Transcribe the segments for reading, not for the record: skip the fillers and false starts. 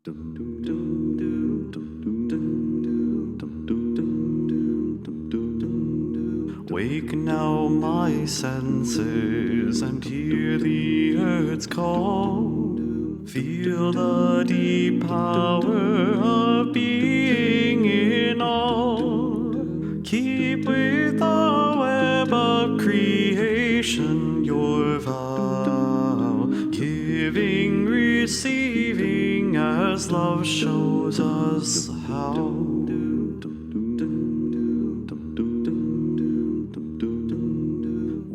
Wake now my senses and hear the earth's call. Feel the deep power of being in all. Keep with the web of creation your vow. Giving, receiving as love shows us how.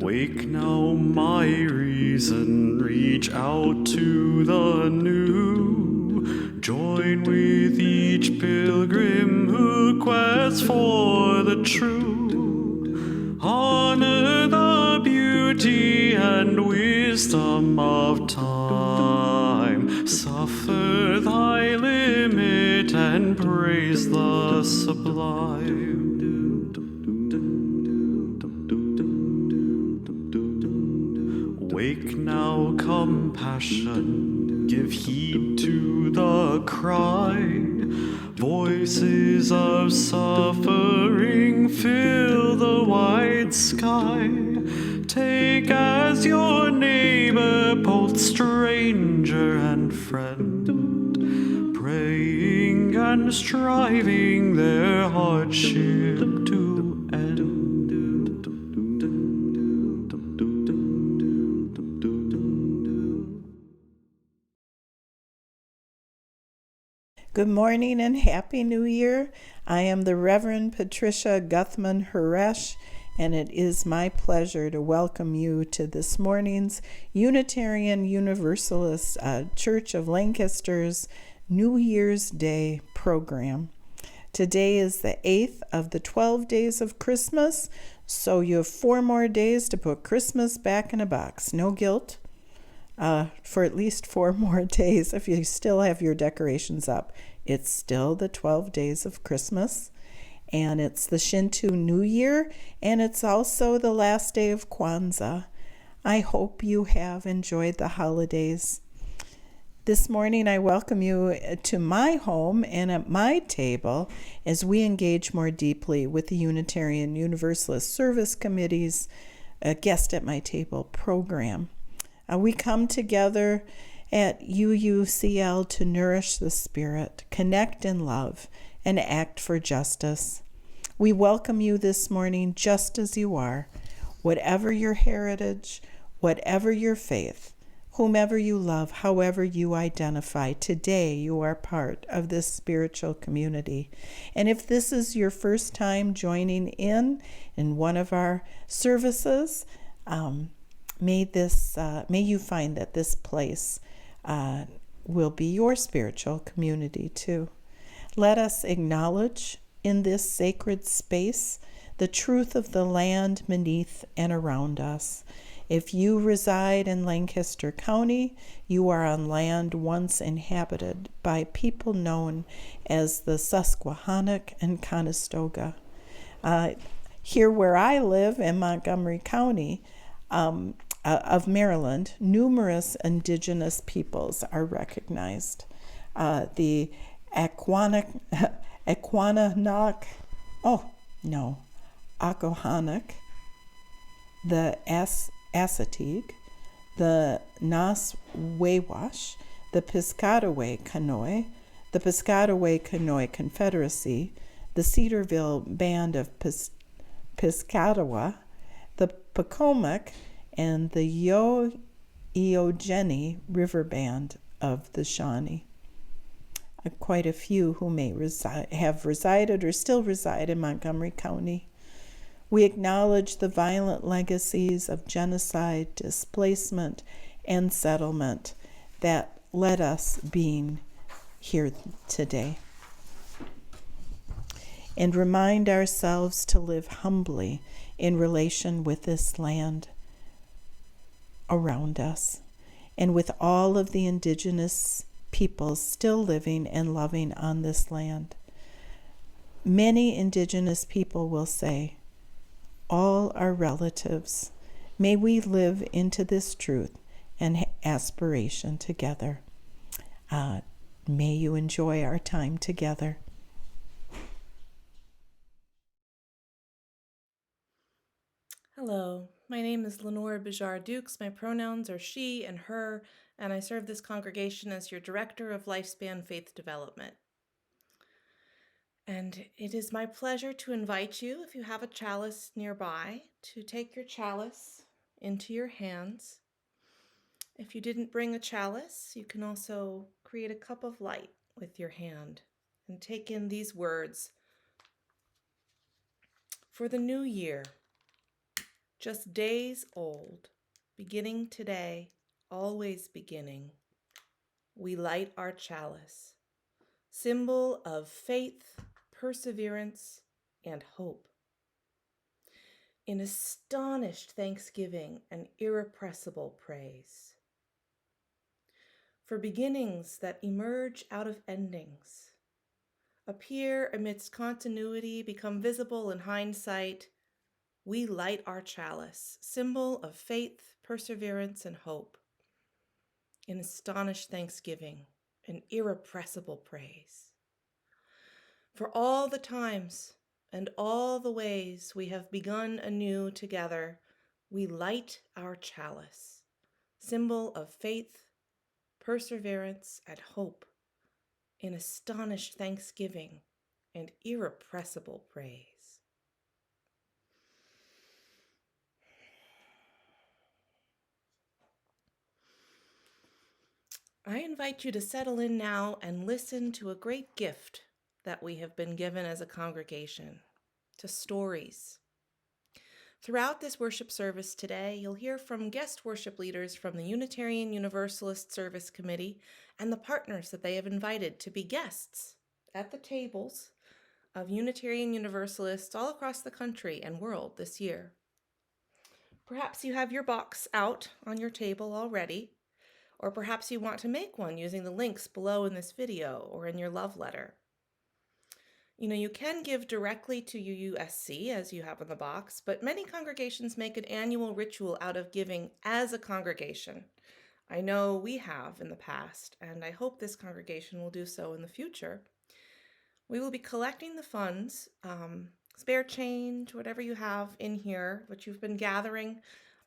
Wake now my reason, reach out to the new. Join with each pilgrim who quests for the true. Honor the beauty and wisdom of time. Suffer thy limit and praise the sublime. Wake now, compassion, give heed to the cry. Voices of suffering fill the wide sky. Take as your neighbor both stranger and friend, praying and striving their hardship to end. Good morning and Happy New Year. I am the Reverend Patricia Guthmann Haresch, and it is my pleasure to welcome you to this morning's Unitarian Universalist Church of Lancaster's New Year's Day program. Today is the 8th of the 12 days of Christmas, so you have 4 more days to put Christmas back in a box. No guilt. For at least 4 more days if you still have your decorations up. It's still the 12 days of Christmas, and it's the Shinto New Year, and it's also the last day of Kwanzaa. I hope you have enjoyed the holidays. This morning I welcome you to my home and at my table as we engage more deeply with the Unitarian Universalist Service Committee's Guest at My Table program. We come together at UUCL to nourish the spirit, connect in love, and act for justice. We welcome you this morning just as you are, whatever your heritage, whatever your faith, whomever you love, however you identify. Today you are part of this spiritual community. And if this is your first time joining in one of our services, may you find that this place will be your spiritual community too. Let us acknowledge in this sacred space the truth of the land beneath and around us. If you reside in Lancaster County, you are on land once inhabited by people known as the Susquehannock and Conestoga. Here where I live in Montgomery County, of Maryland, numerous indigenous peoples are recognized. The Ocohannock, the Assateague, the Nas-Wawash, the Piscataway Conoy, the Piscataway Conoy Confederacy, the Cedarville Band of Piscataway, the Pocomoke, and the Yougeni River Band of the Shawnee. Quite a few who may have resided or still reside in Montgomery County. We acknowledge the violent legacies of genocide, displacement, and settlement that led us being here today. And remind ourselves to live humbly in relation with this land around us, and with all of the indigenous peoples still living and loving on this land. Many indigenous people will say, all are relatives. May we live into this truth and aspiration together. May you enjoy our time together. Hello, my name is Lenore Bijar-Dukes. My pronouns are she and her, and I serve this congregation as your Director of Lifespan Faith Development. And it is my pleasure to invite you, if you have a chalice nearby, to take your chalice into your hands. If you didn't bring a chalice, you can also create a cup of light with your hand and take in these words. For the new year, just days old, beginning today, always beginning, we light our chalice, symbol of faith, perseverance, and hope. In astonished thanksgiving and irrepressible praise. For beginnings that emerge out of endings, appear amidst continuity, become visible in hindsight, we light our chalice, symbol of faith, perseverance, and hope, in astonished thanksgiving and irrepressible praise. For all the times and all the ways we have begun anew together, we light our chalice, symbol of faith, perseverance, and hope, in astonished thanksgiving and irrepressible praise. I invite you to settle in now and listen to a great gift that we have been given as a congregation, to stories. Throughout this worship service today, you'll hear from guest worship leaders from the Unitarian Universalist Service Committee and the partners that they have invited to be guests at the tables of Unitarian Universalists all across the country and world this year. Perhaps you have your box out on your table already, or perhaps you want to make one using the links below in this video or in your love letter. You can give directly to UUSC as you have in the box, but many congregations make an annual ritual out of giving as a congregation. I know we have in the past, and I hope this congregation will do so in the future. We will be collecting the funds, spare change, whatever you have in here, what you've been gathering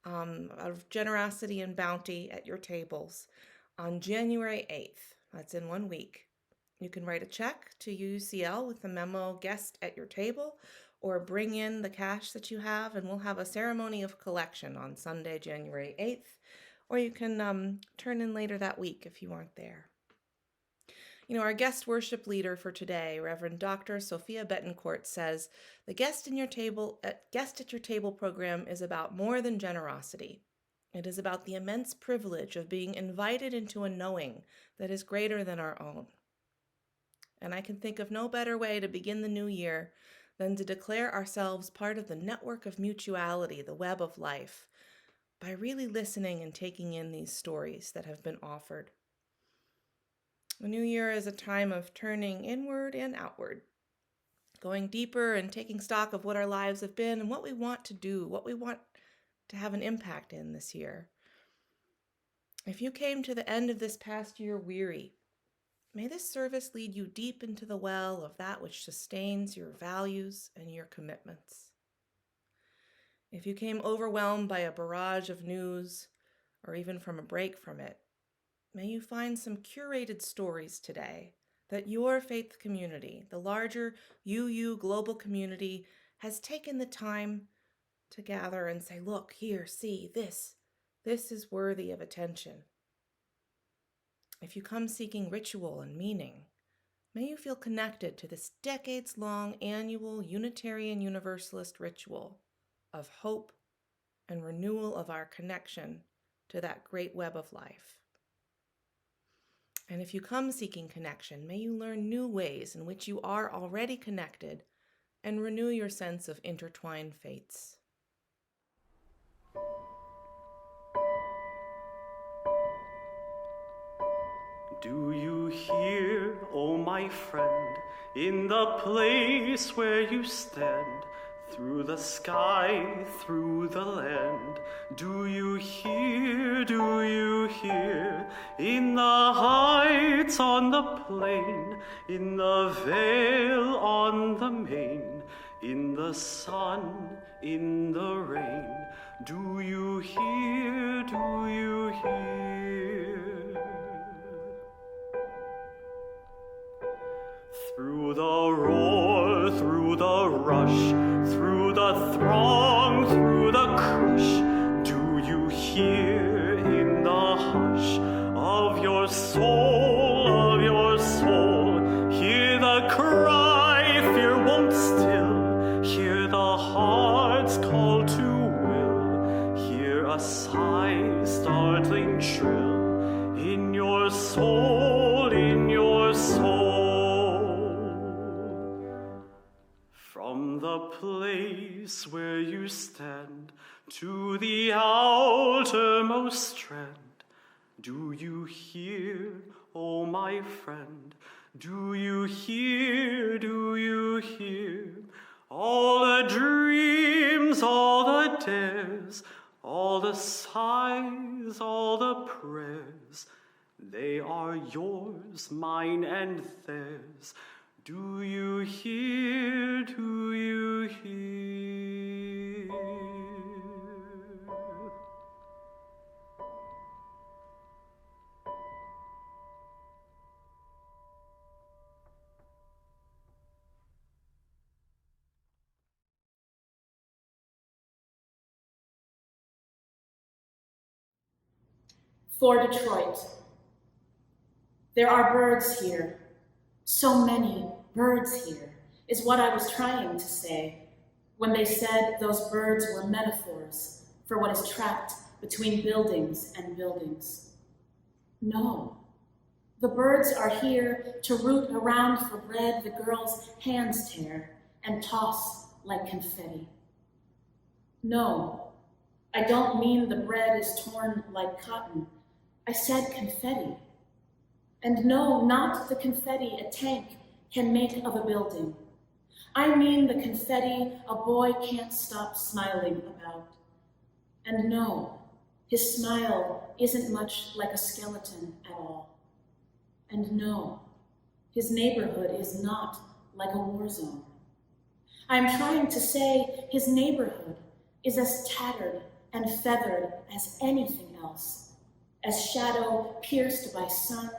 out of generosity and bounty at your tables on January 8th. That's in 1 week. You can write a check to UUCL with the memo guest at your table, or bring in the cash that you have, and we'll have a ceremony of collection on Sunday, January 8th, or you can turn in later that week if you aren't there. Our guest worship leader for today, Reverend Dr. Sophia Betancourt, says the Guest at Your Table program is about more than generosity. It is about the immense privilege of being invited into a knowing that is greater than our own. And I can think of no better way to begin the new year than to declare ourselves part of the network of mutuality, the web of life, by really listening and taking in these stories that have been offered. The new year is a time of turning inward and outward, going deeper and taking stock of what our lives have been and what we want to do, what we want to have an impact in this year. If you came to the end of this past year weary, may this service lead you deep into the well of that which sustains your values and your commitments. If you came overwhelmed by a barrage of news, or even from a break from it, may you find some curated stories today that your faith community, the larger UU global community, has taken the time to gather and say, look, here, see, this is worthy of attention. If you come seeking ritual and meaning, may you feel connected to this decades-long annual Unitarian Universalist ritual of hope and renewal of our connection to that great web of life. And if you come seeking connection, may you learn new ways in which you are already connected and renew your sense of intertwined fates. Do you hear, oh my friend, in the place where you stand, through the sky, through the land? Do you hear, in the heights streets on the plain, in the vale on the main, in the sun, in the rain. Do you hear? Do you hear? Through the roar, through the rush, through the throng, through the crush, do you hear in the hush of your soul, hear the cry fear won't still, hear the heart's call to will, hear a sigh startling shrill in your soul, in your soul. From the place where you stand to the outermost strand, do you hear, oh my friend? Do you hear, do you hear? All the dreams, all the dares, all the sighs, all the prayers, they are yours, mine and theirs. Do you hear, do you hear? For Detroit. There are birds here, so many birds here, is what I was trying to say when they said those birds were metaphors for what is trapped between buildings and buildings. No, the birds are here to root around for bread the girls' hands tear and toss like confetti. No, I don't mean the bread is torn like cotton. I said confetti. And no, not the confetti a tank can make of a building. I mean the confetti a boy can't stop smiling about. And no, his smile isn't much like a skeleton at all. And no, his neighborhood is not like a war zone. I'm trying to say his neighborhood is as tattered and feathered as anything else, as shadow pierced by sun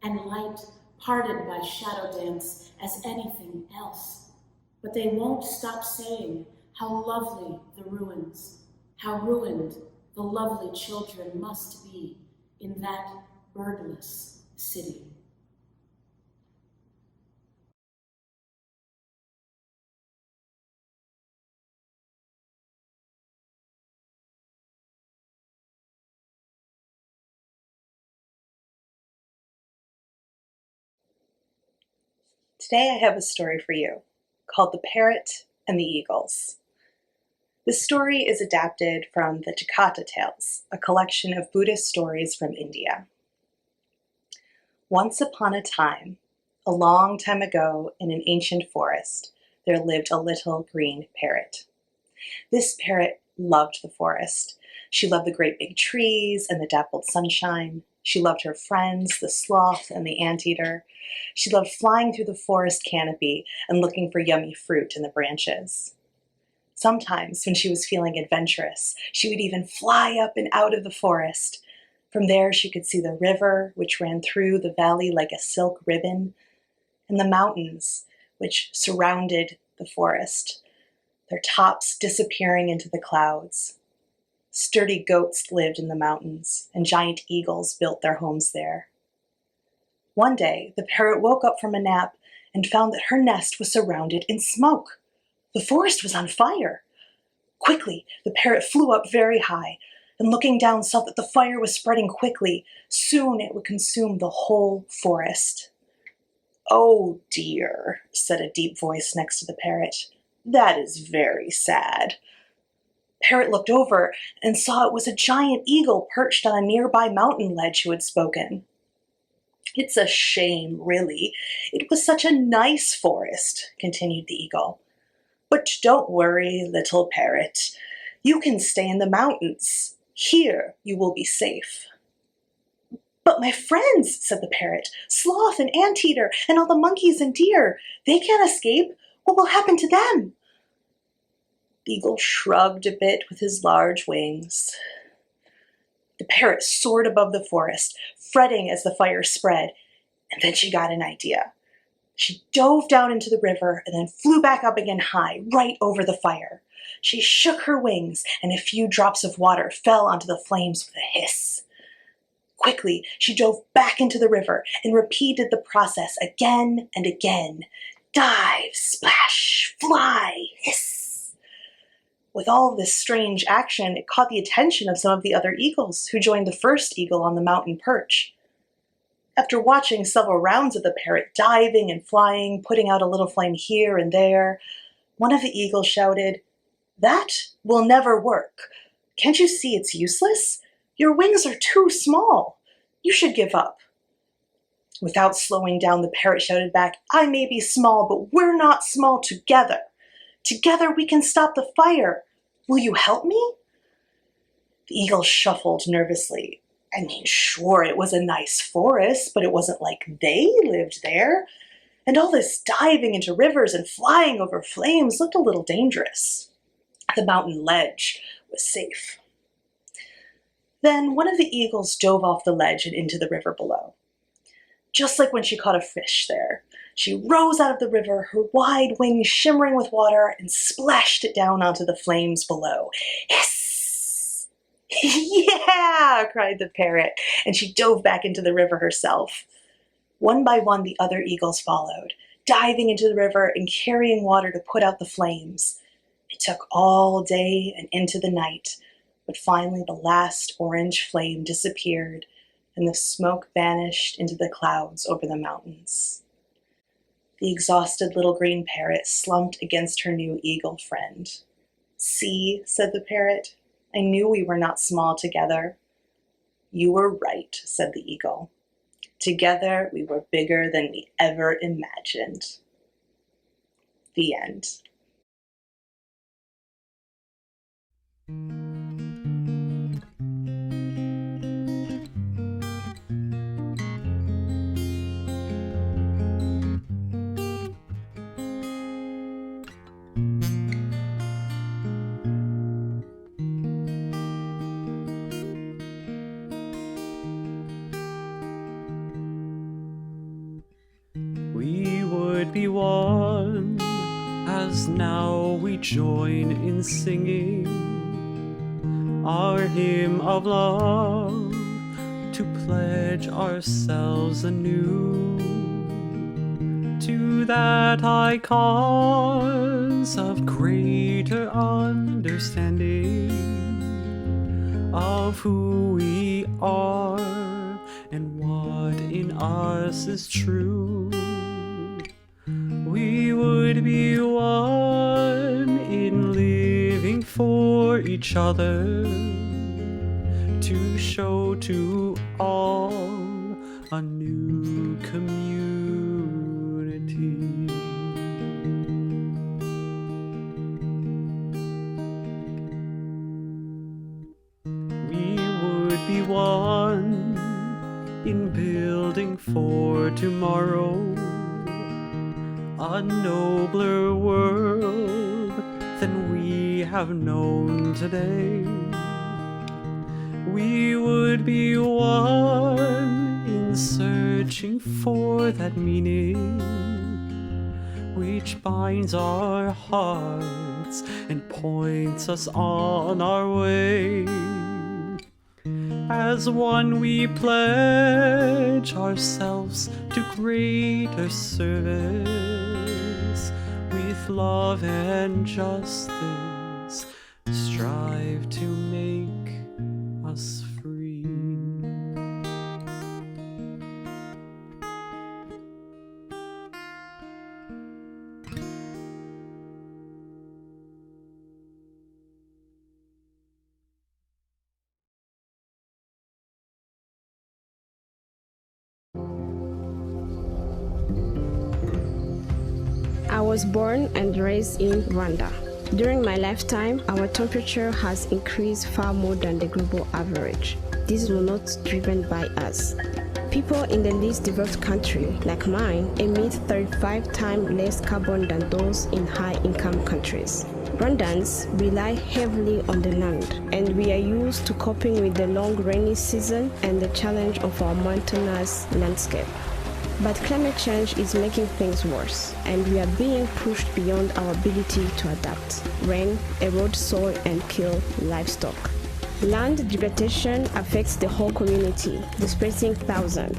and light parted by shadow dance as anything else. But they won't stop saying how lovely the ruins, how ruined the lovely children must be in that birdless city. Today I have a story for you called The Parrot and the Eagles. This story is adapted from the Jakarta Tales, a collection of Buddhist stories from India. Once upon a time, a long time ago in an ancient forest, there lived a little green parrot. This parrot loved the forest. She loved the great big trees and the dappled sunshine. She loved her friends, the sloth and the anteater. She loved flying through the forest canopy and looking for yummy fruit in the branches. Sometimes, when she was feeling adventurous, she would even fly up and out of the forest. From there, she could see the river, which ran through the valley like a silk ribbon, and the mountains, which surrounded the forest, their tops disappearing into the clouds. Sturdy goats lived in the mountains, and giant eagles built their homes there. One day, the parrot woke up from a nap and found that her nest was surrounded in smoke. The forest was on fire. Quickly, the parrot flew up very high, and looking down saw that the fire was spreading quickly. Soon it would consume the whole forest. "Oh dear," said a deep voice next to the parrot. "That is very sad." Parrot looked over and saw it was a giant eagle perched on a nearby mountain ledge who had spoken. "It's a shame, really. It was such a nice forest," continued the eagle. "But don't worry, little parrot. You can stay in the mountains. Here you will be safe." "But my friends," said the parrot, "sloth and anteater and all the monkeys and deer, they can't escape. What will happen to them?" The eagle shrugged a bit with his large wings. The parrot soared above the forest, fretting as the fire spread, and then she got an idea. She dove down into the river and then flew back up again high, right over the fire. She shook her wings, and a few drops of water fell onto the flames with a hiss. Quickly, she dove back into the river and repeated the process again and again. Dive, splash, fly, hiss. With all this strange action, it caught the attention of some of the other eagles who joined the first eagle on the mountain perch. After watching several rounds of the parrot diving and flying, putting out a little flame here and there, one of the eagles shouted, "That will never work. Can't you see it's useless? Your wings are too small. You should give up." Without slowing down, the parrot shouted back, "I may be small, but we're not small together. Together we can stop the fire. Will you help me?" The eagle shuffled nervously. I mean, sure, it was a nice forest, but it wasn't like they lived there. And all this diving into rivers and flying over flames looked a little dangerous. The mountain ledge was safe. Then one of the eagles dove off the ledge and into the river below. Just like when she caught a fish there, she rose out of the river, her wide wings shimmering with water, and splashed it down onto the flames below. Hiss! "Yeah!" cried the parrot, and she dove back into the river herself. One by one, the other eagles followed, diving into the river and carrying water to put out the flames. It took all day and into the night, but finally the last orange flame disappeared and the smoke vanished into the clouds over the mountains. The exhausted little green parrot slumped against her new eagle friend. "See," said the parrot, "I knew we were not small together." "You were right," said the eagle. "Together we were bigger than we ever imagined." The end. We would be one, as now we join in singing our hymn of love, to pledge ourselves anew to that high cause of greater understanding of who we are and what in us is true. We would be one in living for each other, to show to all a new community. We would be one in building for tomorrow a nobler world than we have known today. We would be one in searching for that meaning which binds our hearts and points us on our way. As one we pledge ourselves to greater service, with love and justice strive to make us free. I was born and raised in Rwanda. During my lifetime, our temperature has increased far more than the global average. This was not driven by us. People in the least developed country, like mine, emit 35 times less carbon than those in high-income countries. Rwandans rely heavily on the land, and we are used to coping with the long rainy season and the challenge of our mountainous landscape. But climate change is making things worse, and we are being pushed beyond our ability to adapt, rain, erode soil, and kill livestock. Land degradation affects the whole community, displacing thousands.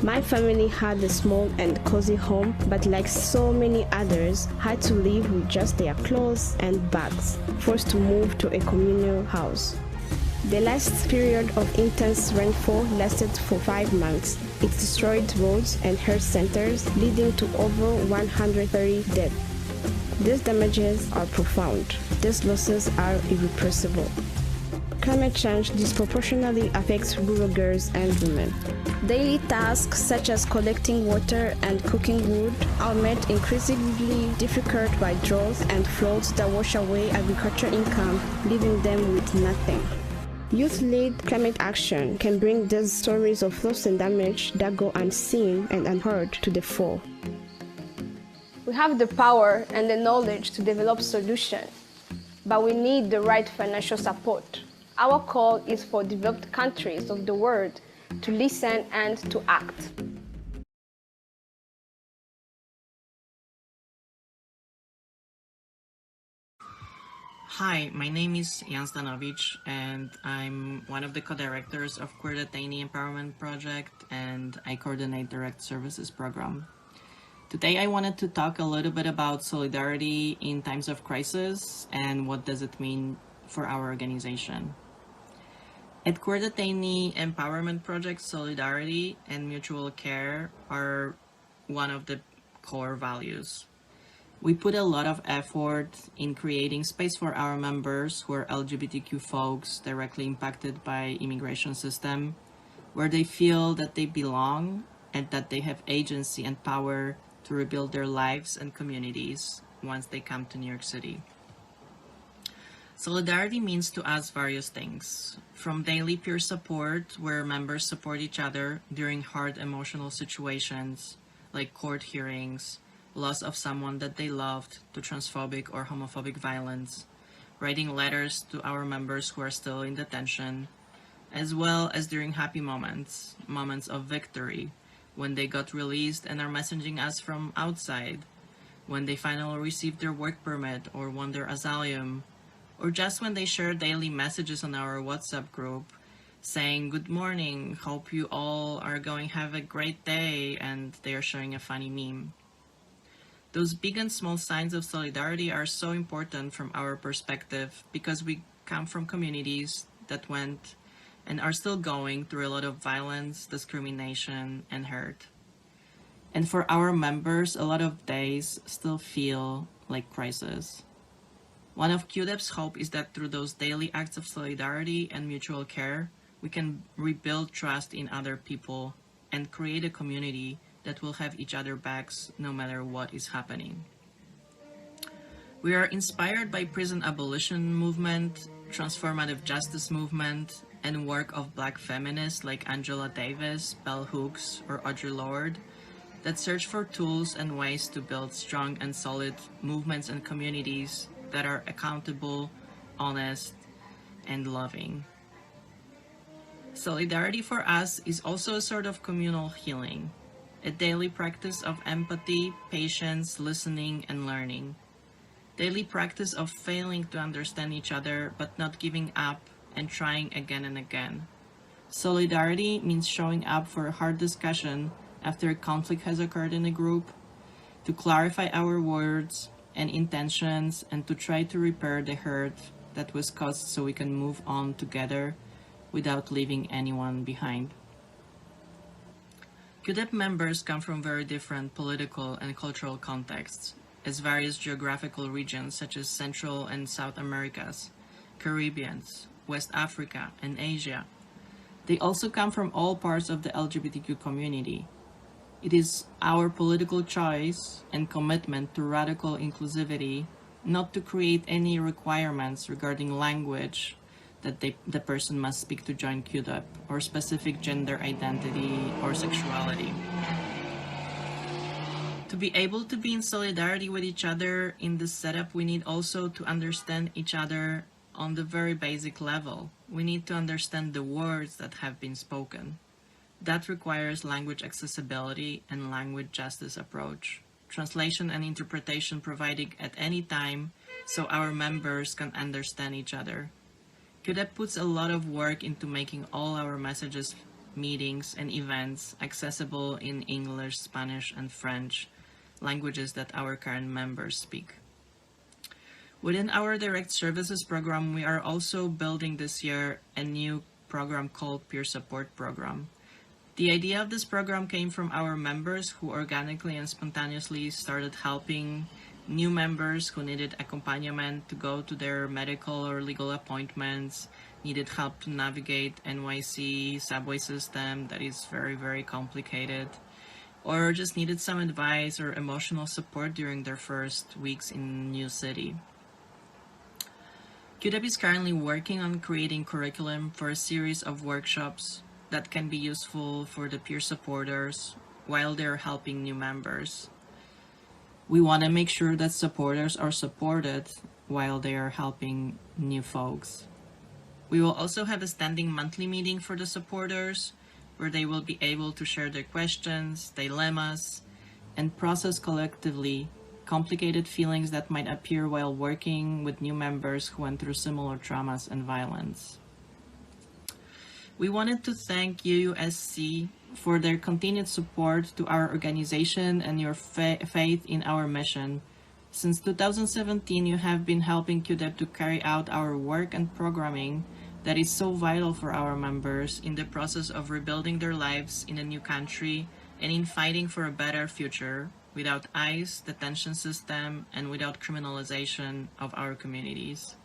My family had a small and cozy home, but like so many others, had to live with just their clothes and bags, forced to move to a communal house. The last period of intense rainfall lasted for 5 months. It destroyed roads and health centers, leading to over 130 deaths. These damages are profound. These losses are irreversible. Climate change disproportionately affects rural girls and women. Daily tasks such as collecting water and cooking wood are made increasingly difficult by droughts and floods that wash away agricultural income, leaving them with nothing. Youth-led climate action can bring these stories of loss and damage that go unseen and unheard to the fore. We have the power and the knowledge to develop solutions, but we need the right financial support. Our call is for developed countries of the world to listen and to act. Hi, my name is Jan Stanovic, and I'm one of the co-directors of Queer Detainee Empowerment Project, and I coordinate Direct Services Program. Today I wanted to talk a little bit about solidarity in times of crisis and what does it mean for our organization. At Queer Detainee Empowerment Project, solidarity and mutual care are one of the core values. We put a lot of effort in creating space for our members who are LGBTQ folks directly impacted by immigration system, where they feel that they belong and that they have agency and power to rebuild their lives and communities once they come to New York City. Solidarity means to us various things, from daily peer support, where members support each other during hard emotional situations like court hearings, loss of someone that they loved, to transphobic or homophobic violence, writing letters to our members who are still in detention, as well as during happy moments, moments of victory, when they got released and are messaging us from outside, when they finally received their work permit or won their asylum, or just when they share daily messages on our WhatsApp group saying, "Good morning, hope you all are going to have a great day," and they are sharing a funny meme. Those big and small signs of solidarity are so important from our perspective because we come from communities that went and are still going through a lot of violence, discrimination, and hurt. And for our members, a lot of days still feel like crisis. One of QDEP's hope is that through those daily acts of solidarity and mutual care, we can rebuild trust in other people and create a community that will have each other backs no matter what is happening. We are inspired by prison abolition movement, transformative justice movement, and work of Black feminists like Angela Davis, Bell Hooks, or Audre Lorde that search for tools and ways to build strong and solid movements and communities that are accountable, honest, and loving. Solidarity for us is also a sort of communal healing, a daily practice of empathy, patience, listening, and learning. Daily practice of failing to understand each other but not giving up and trying again and again. Solidarity means showing up for a hard discussion after a conflict has occurred in a group, to clarify our words and intentions and to try to repair the hurt that was caused so we can move on together without leaving anyone behind. QDEP members come from very different political and cultural contexts, as various geographical regions such as Central and South Americas, Caribbeans, West Africa, and Asia. They also come from all parts of the LGBTQ community. It is our political choice and commitment to radical inclusivity not to create any requirements regarding language that the person must speak to join QDEP, or specific gender identity or sexuality. To be able to be in solidarity with each other in this setup, we need also to understand each other on the very basic level. We need to understand the words that have been spoken. That requires language accessibility and language justice approach. Translation and interpretation provided at any time so our members can understand each other. QDEP puts a lot of work into making all our messages, meetings, and events accessible in English, Spanish, and French, languages that our current members speak. Within our direct services program, we are also building this year a new program called Peer Support Program. The idea of this program came from our members who organically and spontaneously started helping new members who needed accompaniment to go to their medical or legal appointments, needed help to navigate NYC subway system that is very, very complicated, or just needed some advice or emotional support during their first weeks in new city. QDEP is currently working on creating curriculum for a series of workshops that can be useful for the peer supporters while they're helping new members. We want to make sure that supporters are supported while they are helping new folks. We will also have a standing monthly meeting for the supporters where they will be able to share their questions, dilemmas, and process collectively complicated feelings that might appear while working with new members who went through similar traumas and violence. We wanted to thank UUSC for their continued support to our organization and your faith in our mission. Since 2017, you have been helping QDEP to carry out our work and programming that is so vital for our members in the process of rebuilding their lives in a new country and in fighting for a better future without ICE, detention system, and without criminalization of our communities.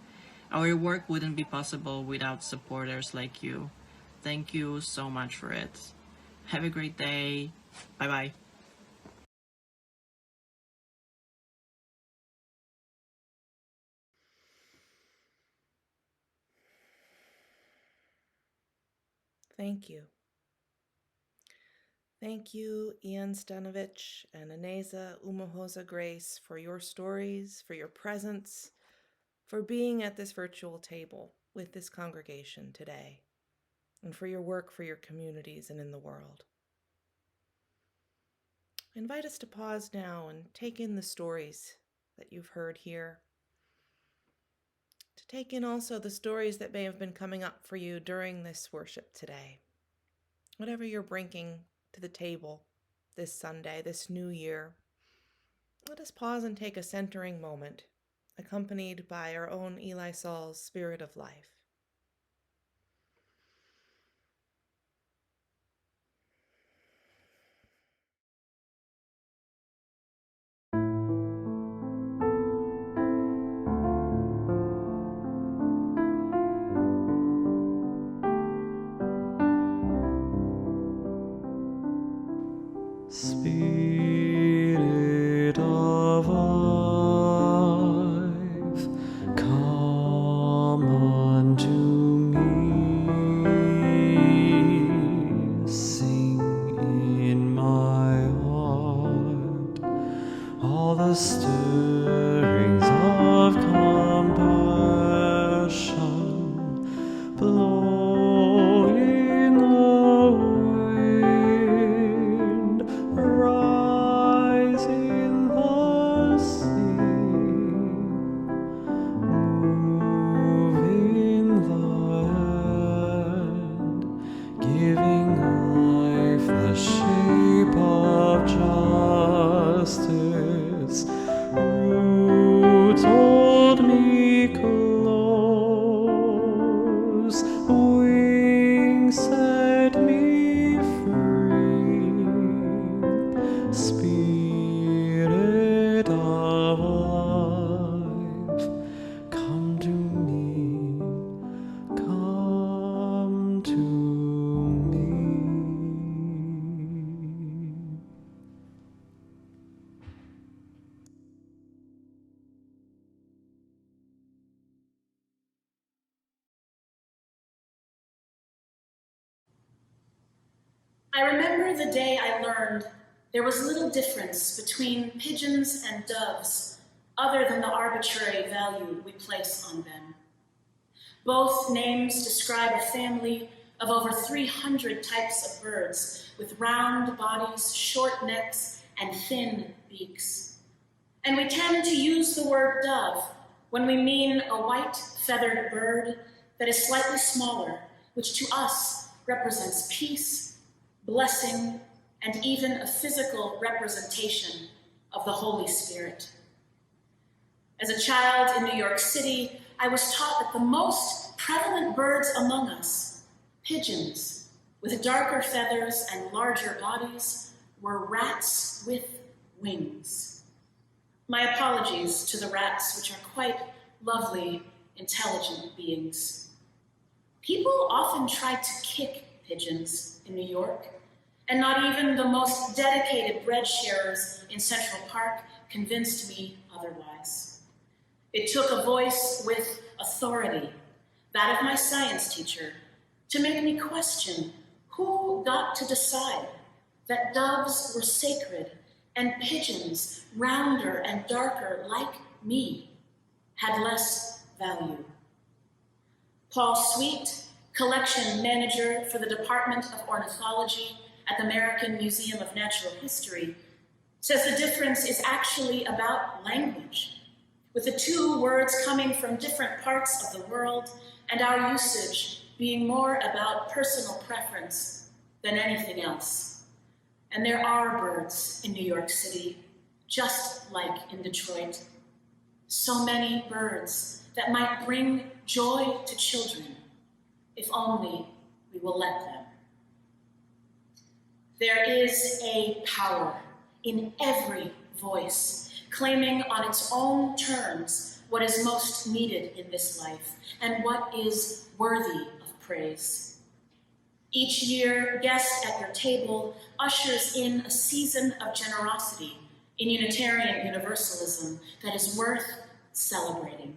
Our work wouldn't be possible without supporters like you. Thank you so much for it. Have a great day. Bye-bye. Thank you. Thank you, Ian Stanovich and Ineza Umahosa Grace, for your stories, for your presence, for being at this virtual table with this congregation today, and for your work for your communities and in the world. I invite us to pause now and take in the stories that you've heard here, to take in also the stories that may have been coming up for you during this worship today. Whatever you're bringing to the table this Sunday, this new year, let us pause and take a centering moment, accompanied by our own Eli Sauls' Spirit of Life. Spirit of life, come unto me. Sing in my heart all the stirrings of compassion. Blow in the wind, I remember the day I learned there was little difference between pigeons and doves other than the arbitrary value we place on them. Both names describe a family of over 300 types of birds with round bodies, short necks, and thin beaks. And we tend to use the word dove when we mean a white feathered bird that is slightly smaller, which to us represents peace, blessing, and even a physical representation of the Holy Spirit. As a child in New York City, I was taught that the most prevalent birds among us, pigeons with darker feathers and larger bodies, were rats with wings. My apologies to the rats, which are quite lovely, intelligent beings. People often try to kick pigeons in New York, and not even the most dedicated bread sharers in Central Park convinced me otherwise. It took a voice with authority, that of my science teacher, to make me question who got to decide that doves were sacred and pigeons, rounder and darker like me, had less value. Paul Sweet, collection manager for the Department of Ornithology at the American Museum of Natural History, says the difference is actually about language, with the two words coming from different parts of the world and our usage being more about personal preference than anything else. And there are birds in New York City, just like in Detroit. So many birds that might bring joy to children, if only we will let them. There is a power in every voice, claiming on its own terms what is most needed in this life and what is worthy of praise. Each year, Guest at Your Table ushers in a season of generosity in Unitarian Universalism that is worth celebrating.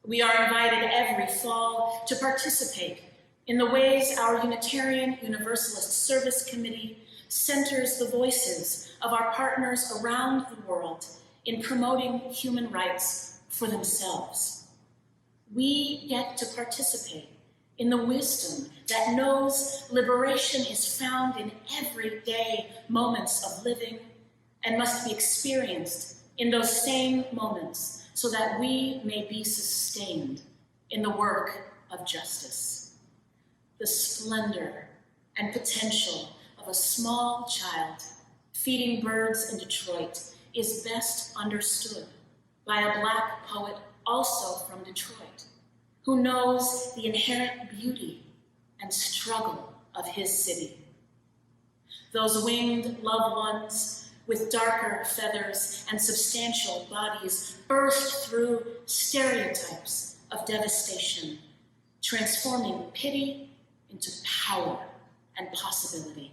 We are invited every fall to participate in the ways our Unitarian Universalist Service Committee centers the voices of our partners around the world in promoting human rights for themselves. We get to participate in the wisdom that knows liberation is found in everyday moments of living and must be experienced in those same moments so that we may be sustained in the work of justice. The splendor and potential of a small child feeding birds in Detroit is best understood by a Black poet also from Detroit, who knows the inherent beauty and struggle of his city. Those winged loved ones with darker feathers and substantial bodies burst through stereotypes of devastation, transforming pity into power and possibility.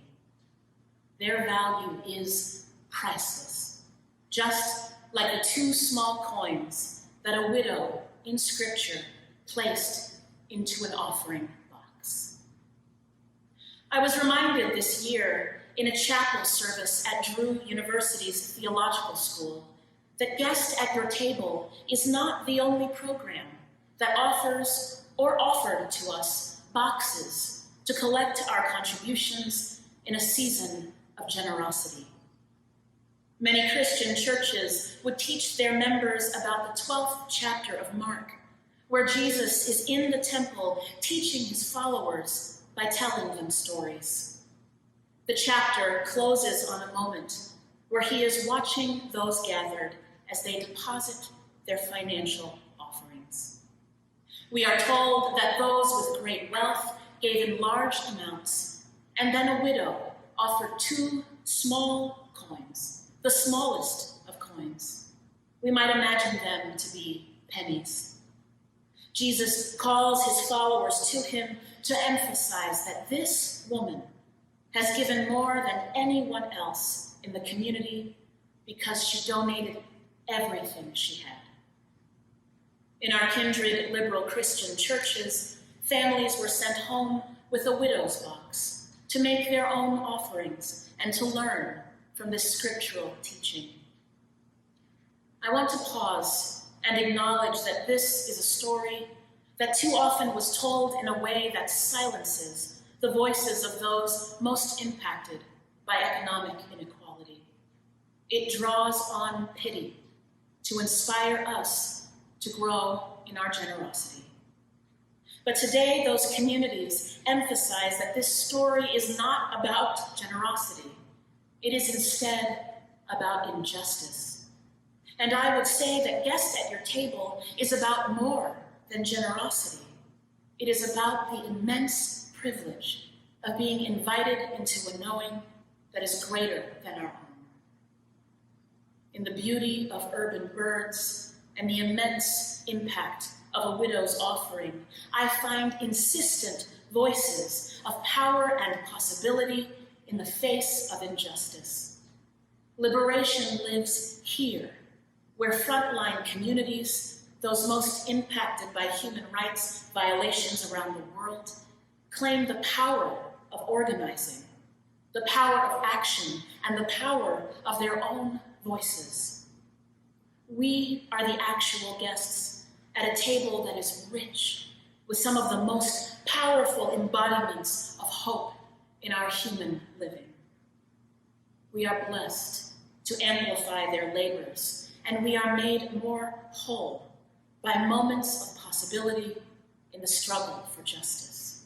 Their value is priceless, just like the 2 small coins that a widow in Scripture placed into an offering box. I was reminded this year in a chapel service at Drew University's Theological School that Guest at Your Table is not the only program that offers or offered to us boxes to collect our contributions in a season of generosity. Many Christian churches would teach their members about the 12th chapter of Mark, where Jesus is in the temple teaching his followers by telling them stories. The chapter closes on a moment where he is watching those gathered as they deposit their financial offerings. We are told that those with great wealth gave in large amounts, and then a widow offered 2 small coins, the smallest of coins. We might imagine them to be pennies. Jesus calls his followers to him to emphasize that this woman has given more than anyone else in the community because she donated everything she had. In our kindred liberal Christian churches, families were sent home with a widow's box to make their own offerings, and to learn from this scriptural teaching. I want to pause and acknowledge that this is a story that too often was told in a way that silences the voices of those most impacted by economic inequality. It draws on pity to inspire us to grow in our generosity. But today, those communities emphasize that this story is not about generosity. It is instead about injustice. And I would say that Guest at Your Table is about more than generosity. It is about the immense privilege of being invited into a knowing that is greater than our own. In the beauty of urban birds and the immense impact of a widow's offering, I find insistent voices of power and possibility in the face of injustice. Liberation lives here, where frontline communities, those most impacted by human rights violations around the world, claim the power of organizing, the power of action, and the power of their own voices. We are the actual guests at a table that is rich with some of the most powerful embodiments of hope in our human living. We are blessed to amplify their labors, and we are made more whole by moments of possibility in the struggle for justice.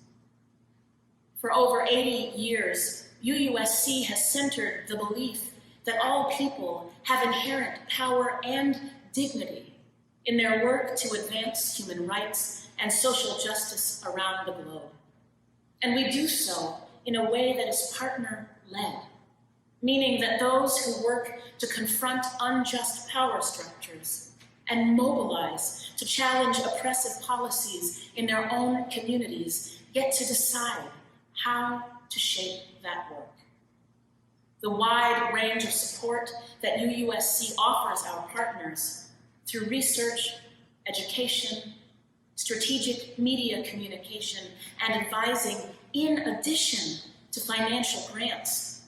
For over 80 years, UUSC has centered the belief that all people have inherent power and dignity in their work to advance human rights and social justice around the globe. And we do so in a way that is partner-led, meaning that those who work to confront unjust power structures and mobilize to challenge oppressive policies in their own communities get to decide how to shape that work. The wide range of support that UUSC offers our partners through research, education, strategic media communication, and advising in addition to financial grants.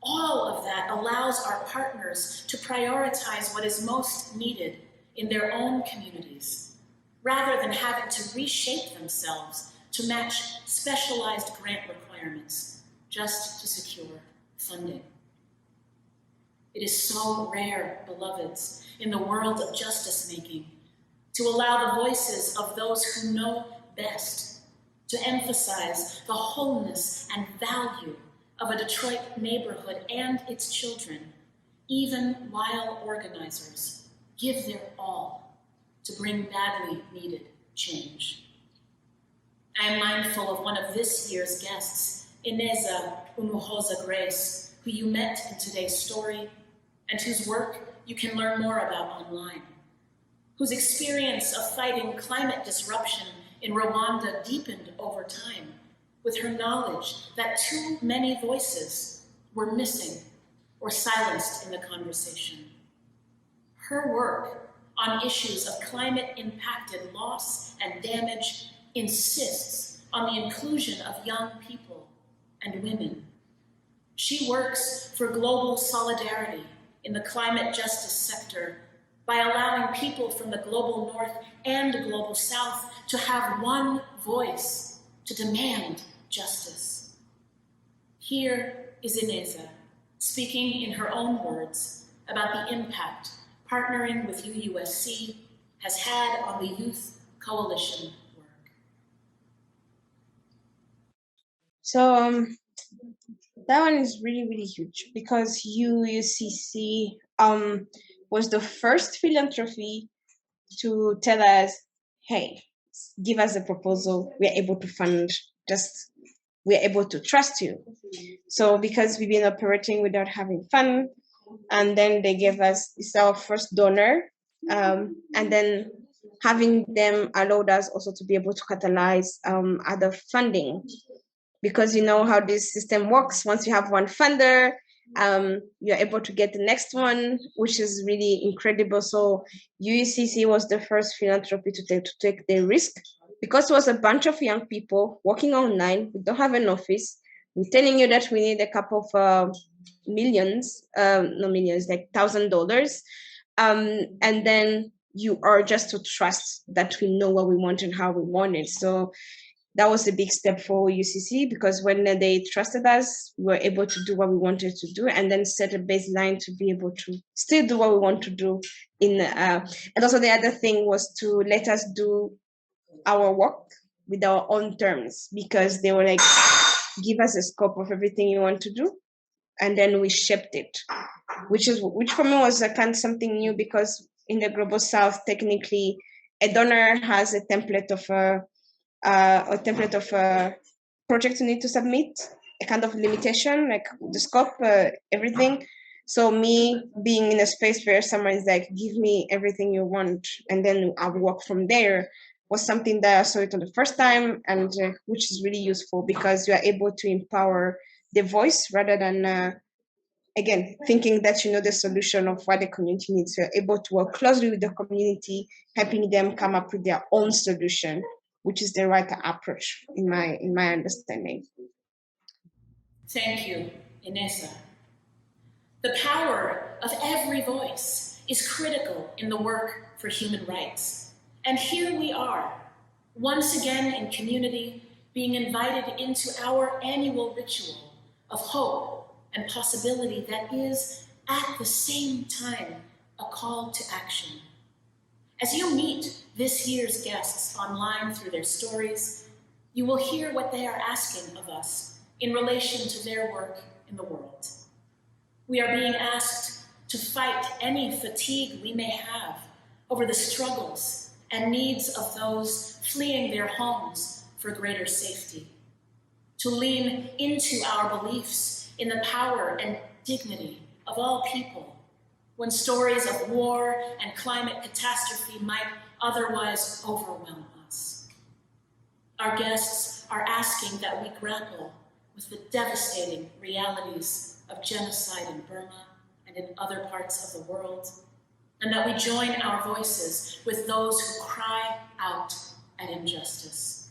All of that allows our partners to prioritize what is most needed in their own communities, rather than having to reshape themselves to match specialized grant requirements just to secure funding. It is so rare, beloveds, in the world of justice making, to allow the voices of those who know best to emphasize the wholeness and value of a Detroit neighborhood and its children, even while organizers give their all to bring badly needed change. I am mindful of one of this year's guests, Ineza Umuhoza Grace, who you met in today's story, and whose work you can learn more about online, whose experience of fighting climate disruption in Rwanda deepened over time with her knowledge that too many voices were missing or silenced in the conversation. Her work on issues of climate-impacted loss and damage insists on the inclusion of young people and women. She works for global solidarity in the climate justice sector by allowing people from the global north and global south to have one voice to demand justice. Here is Ineza speaking in her own words about the impact partnering with UUSC has had on the Youth Coalition work. So that one is really, really huge because UUCC was the first philanthropy to tell us, hey, give us a proposal, we're able to fund, we're able to trust you. So because we've been operating without having fund, and then they gave us, it's our first donor, and then having them allowed us also to be able to catalyze other funding. Because you know how this system works. Once you have one funder, you're able to get the next one, which is really incredible. So UUCC was the first philanthropy to take the risk, because it was a bunch of young people working online. We don't have an office. We're telling you that we need a couple of millions, no millions, like $1,000. And then you are just to trust that we know what we want and how we want it. So that was a big step for UCC, because when they trusted us, we were able to do what we wanted to do, and then set a baseline to be able to still do what we want to do. And also the other thing was to let us do our work with our own terms, because they were like, give us a scope of everything you want to do, and then we shaped it, which for me was a kind of something new, because in the Global South, technically, a donor has a template of a project you need to submit, a kind of limitation, like the scope, everything. So me being in a space where someone is like, give me everything you want, and then I'll work from there, was something that I saw it on the first time, and which is really useful, because you are able to empower the voice rather than, again, thinking that you know the solution of what the community needs. You're able to work closely with the community, helping them come up with their own solution, which is the right approach in my understanding. Thank you, Inessa. The power of every voice is critical in the work for human rights. And here we are, once again in community, being invited into our annual ritual of hope and possibility that is, at the same time, a call to action. As you meet this year's guests online through their stories, you will hear what they are asking of us in relation to their work in the world. We are being asked to fight any fatigue we may have over the struggles and needs of those fleeing their homes for greater safety, to lean into our beliefs in the power and dignity of all people when stories of war and climate catastrophe might otherwise overwhelm us. Our guests are asking that we grapple with the devastating realities of genocide in Burma and in other parts of the world, and that we join our voices with those who cry out at injustice.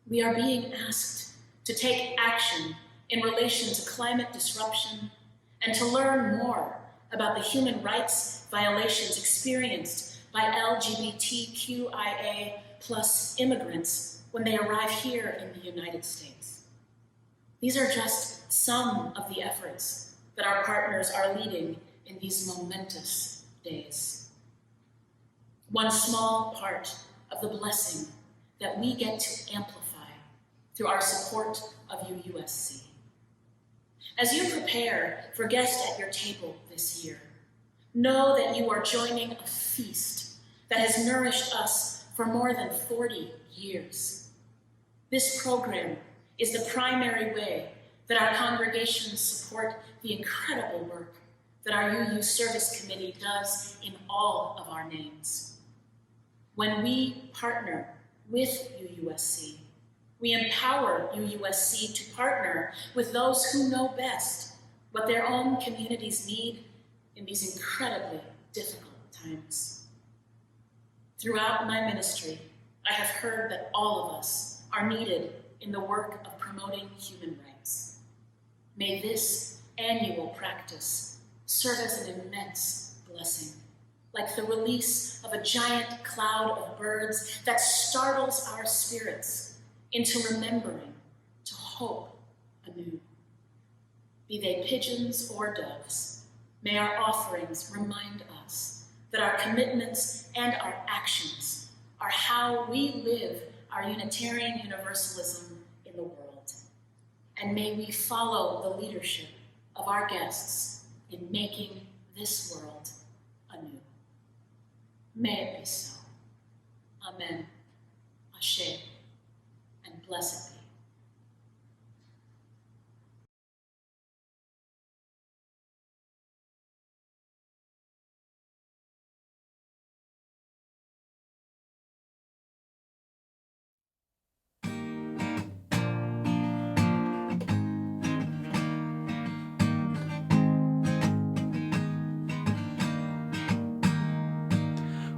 We are being asked to take action in relation to climate disruption and to learn more about the human rights violations experienced by LGBTQIA+ immigrants when they arrive here in the United States. These are just some of the efforts that our partners are leading in these momentous days. One small part of the blessing that we get to amplify through our support of UUSC. As you prepare for guests at your table this year, know that you are joining a feast that has nourished us for more than 40 years. This program is the primary way that our congregations support the incredible work that our UU Service Committee does in all of our names. When we partner with UUSC, we empower UUSC to partner with those who know best what their own communities need in these incredibly difficult times. Throughout my ministry, I have heard that all of us are needed in the work of promoting human rights. May this annual practice serve as an immense blessing, like the release of a giant cloud of birds that startles our spirits into remembering to hope anew. Be they pigeons or doves, may our offerings remind us that our commitments and our actions are how we live our Unitarian Universalism in the world. And may we follow the leadership of our guests in making this world anew. May it be so. Amen. Ashe. And blessed be.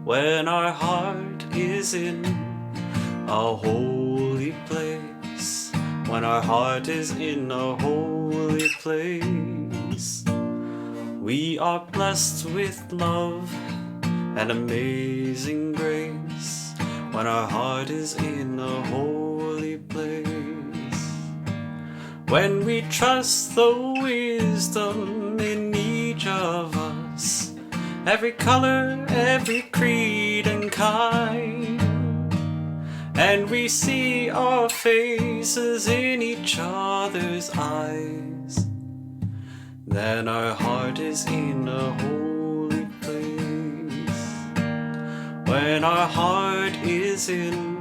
When our heart is in a holy place, when our heart is in a holy place. We are blessed with love and amazing grace, when our heart is in a holy place. When we trust the wisdom in each of us, every color, every creed and kind, and we see our faces in each other's eyes, then our heart is in a holy place. When our heart is in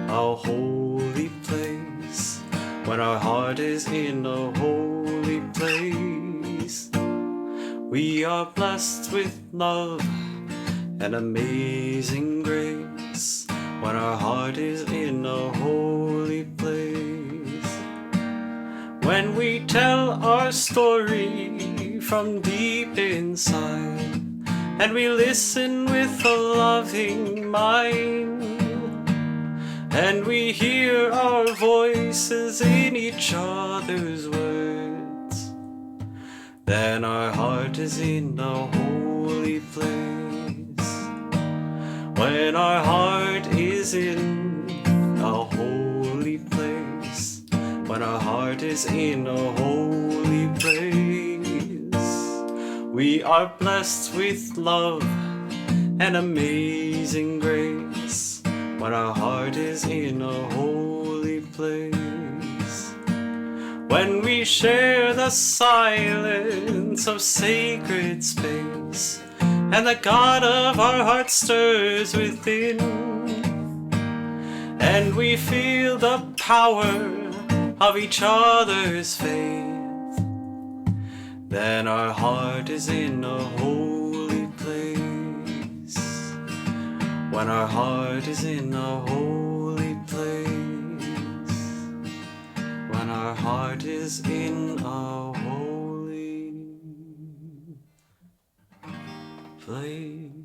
a holy place, when our heart is in a holy place, we are blessed with love and amazing grace, when our heart is in a holy place. When we tell our story from deep inside, and we listen with a loving mind, and we hear our voices in each other's words, then our heart is in a holy place. When our heart is in a holy place, when our heart is in a holy place, we are blessed with love and amazing grace, when our heart is in a holy place. When we share the silence of sacred space, and the God of our heart stirs within, and we feel the power of each other's faith, then our heart is in a holy place. When our heart is in a holy place, when our heart is in a holy place.